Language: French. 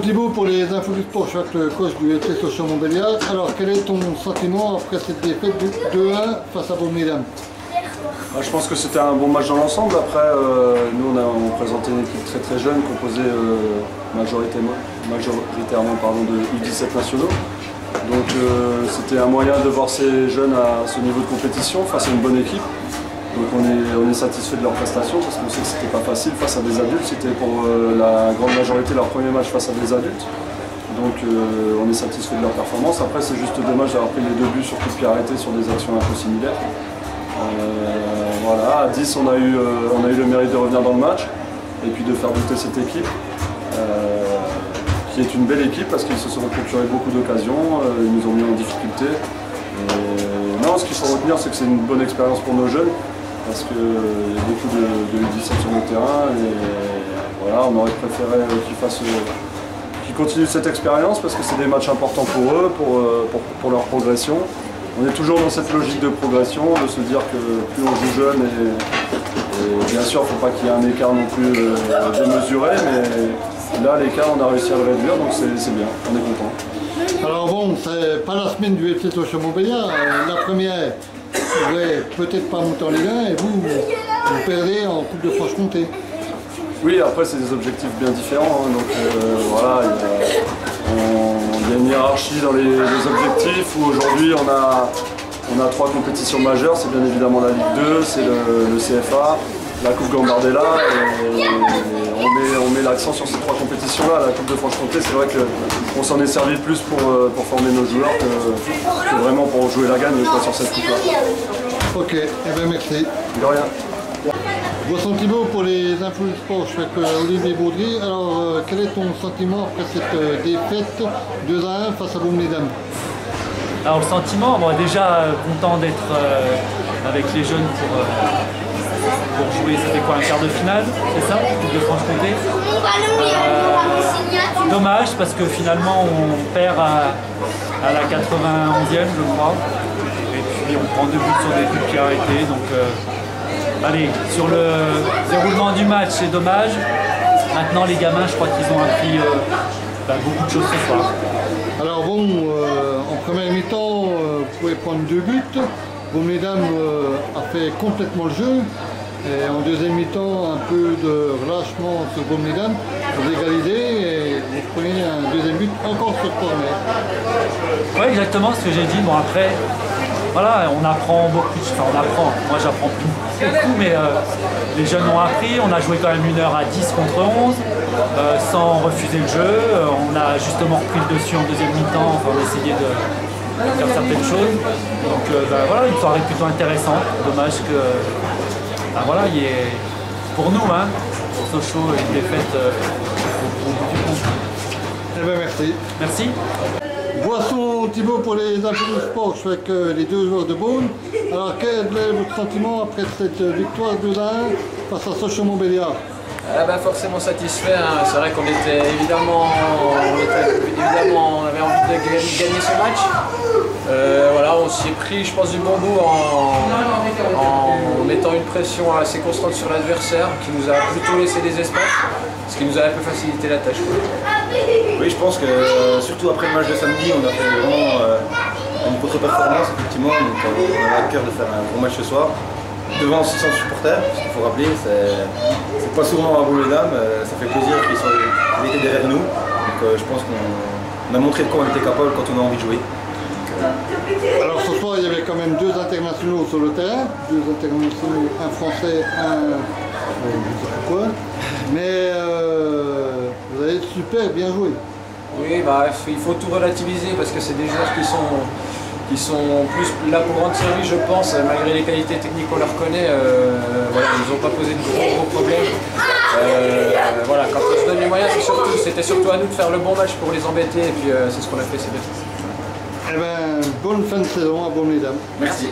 Thibaut pour les infos du sport, je suis avec le coach du FC Sochaux-Montbéliard. Alors quel est ton sentiment après cette défaite de 2-1 face à Beaune-les-Dames? Je pense que c'était un bon match dans l'ensemble. Après, nous on présentait une équipe très très jeune composée majoritairement de U17 nationaux. Donc c'était un moyen de voir ces jeunes à ce niveau de compétition face à une bonne équipe. Donc on est satisfait de leur prestation parce qu'on sait que c'était pas facile face à des adultes. C'était pour la grande majorité leur premier match face à des adultes. Donc on est satisfait de leur performance. Après c'est juste dommage d'avoir pris les 2 buts sur coup de pied arrêté sur des actions un peu similaires. Voilà, à 10 on a eu le mérite de revenir dans le match et puis de faire douter cette équipe. Qui est une belle équipe parce qu'ils se sont procuré beaucoup d'occasions, ils nous ont mis en difficulté. Non, ce qu'il faut retenir, c'est que c'est une bonne expérience pour nos jeunes parce qu'il y a beaucoup de U17 sur le terrain et voilà, on aurait préféré qu'ils continuent cette expérience parce que c'est des matchs importants pour eux, pour leur progression. On est toujours dans cette logique de progression, de se dire que plus on joue jeune et bien sûr il ne faut pas qu'il y ait un écart non plus démesuré, mais là l'écart on a réussi à le réduire donc c'est bien, on est content. Alors bon, c'est pas la semaine du FC Sochaux-Montbéliard, la première vous pouvez peut-être pas monter en Ligue 1 et vous perdez en Coupe de Franche-Comté. Oui, après c'est des objectifs bien différents, hein, donc voilà, il y a une hiérarchie dans les objectifs où aujourd'hui on a 3 compétitions majeures, c'est bien évidemment la Ligue 2, c'est le CFA, la Coupe Gambardella et on met l'accent sur ces 3 compétitions-là. La Coupe de Franche-Comté, c'est vrai qu'on s'en est servi plus pour former nos joueurs que vraiment pour jouer la gagne sur cette coupe-là. Ok, eh bien merci. De rien. Vos sentiments pour les infos du sport, je suis avec Olivier Baudry. Alors quel est ton sentiment après cette défaite 2-1 face à Beaune-les-Dames? Alors le sentiment, bon, déjà content d'être avec les jeunes pour jouer, c'était quoi, un quart de finale, c'est ça, Coupe de Franche-Comté. Dommage parce que finalement on perd à la 91e je crois, et puis on prend 2 buts sur des coups de pied arrêtés, donc allez, sur le déroulement du match c'est dommage. Maintenant les gamins je crois qu'ils ont appris beaucoup de choses ce soir. Alors bon, en première mi-temps, vous pouvez prendre 2 buts. Beaune-les-Dames a fait complètement le jeu. Et en deuxième mi-temps, un peu de relâchement sur Beaune-les-Dames. Vous égalisez et vous prenez un deuxième but encore sur corner. Oui, exactement ce que j'ai dit. Bon après, voilà, on apprend beaucoup. Enfin, on apprend. Moi j'apprends plus beaucoup, mais les jeunes ont appris. On a joué quand même 1 heure à 10 contre 11. Sans refuser le jeu, on a justement repris le dessus en deuxième mi-temps, enfin, on a essayé de faire certaines choses. Donc voilà, une soirée plutôt intéressante. Dommage que voilà, il y ait pour nous, hein, pour Sochaux, une défaite au bout du compte. Eh bien merci. Merci. Boisson Thibaut pour les infos du sport, je suis avec les 2 joueurs de Beaune. Alors quel est votre sentiment après cette victoire 2-1 face à Sochaux-Montbéliard? Forcément satisfait, hein. C'est vrai qu'on était évidemment, on avait envie de gagner ce match. Voilà, on s'y est pris, je pense, du bon bout en mettant une pression assez constante sur l'adversaire qui nous a plutôt laissé des espaces, ce qui nous a un peu facilité la tâche. Oui, je pense que surtout après le match de samedi, on a fait vraiment une contre-performance effectivement, donc on avait à cœur de faire un bon match ce soir. Devant 600 supporters, parce qu'il faut rappeler, c'est pas souvent à Beaune-les-Dames, ça fait plaisir qu'ils étaient derrière nous. Donc je pense qu'on a montré de quoi on était capable quand on a envie de jouer. Alors ce soir il y avait quand même 2 internationaux sur le terrain, 2 internationaux, un français, un je ne sais pas quoi, mais vous avez super bien joué. Oui, il faut tout relativiser parce que c'est des joueurs qui sont plus là pour rendre service, je pense, malgré les qualités techniques qu'on leur connaît. Voilà, ils n'ont pas posé de gros problèmes. Voilà, quand on se donne les moyens, c'était surtout à nous de faire le bon match pour les embêter, et puis c'est ce qu'on a fait, c'est bien. Eh bien, bonne fin de saison à Beaune-les-Dames. Merci.